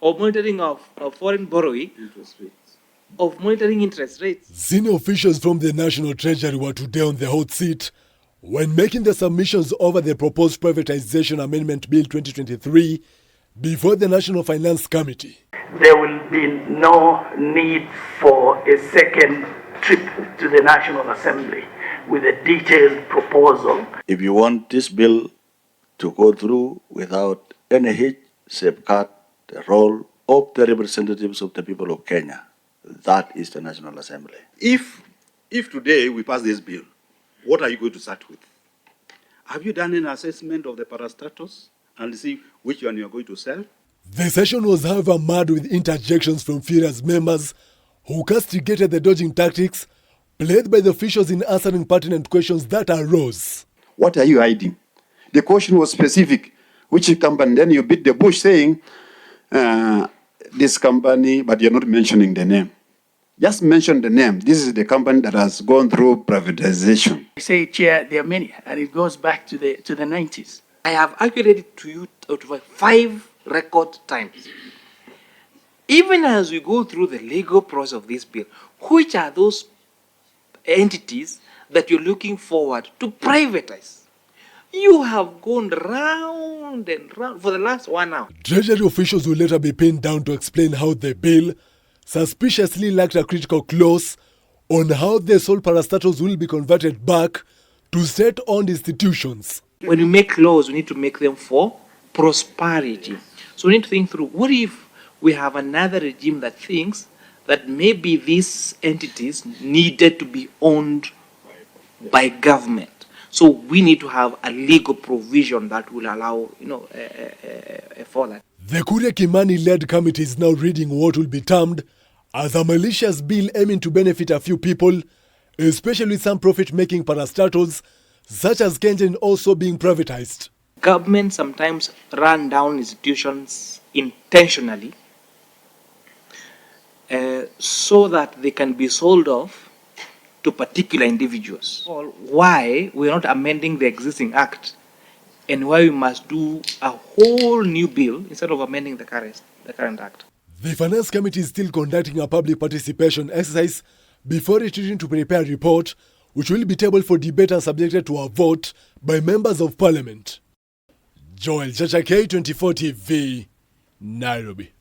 of monitoring of foreign borrowing, interest rates, of monitoring interest rates. Senior officials from the National Treasury were today on the hot seat when making the submissions over the proposed Privatization Amendment Bill 2023 before the National Finance Committee. There will be no need for a second trip to the National Assembly with a detailed proposal. If you want this bill to go through without any hitch, safeguard the role of the representatives of the people of Kenya. That is the National Assembly. If today we pass this bill, what are you going to start with? Have you done an assessment of the parastatals and see which one you are going to sell? The session was, however, marred with interjections from furious members who castigated the dodging tactics played by the officials in answering pertinent questions that arose. What are you hiding? The question was specific. Which company? Then you beat the bush saying, this company, but you're not mentioning the name. Just mention the name. This is the company that has gone through privatization. I say, Chair, there are many, and it goes back to the 90s. I have calculated it to you out of 5 record times. Even as we go through the legal process of this bill, which are those entities that you're looking forward to privatize? You have gone round and round for the last 1 hour. Treasury officials will later be pinned down to explain how the bill suspiciously lacked a critical clause on how the sole parastatals will be converted back to state-owned institutions. When we make laws, we need to make them for prosperity. So we need to think through, what if we have another regime that thinks that maybe these entities needed to be owned by government? So we need to have a legal provision that will allow, for that. The Kuria Kimani-led committee is now reading what will be termed as a malicious bill aiming to benefit a few people, especially some profit-making parastatals, such as Kenyan also being privatized. Government sometimes run down institutions intentionally so that they can be sold off to particular individuals. Why we're not amending the existing act and why we must do a whole new bill instead of amending the current act. The Finance Committee is still conducting a public participation exercise before retreating to prepare a report which will be tabled for debate and subjected to a vote by members of Parliament. Joel Chacha, K24 TV, Nairobi.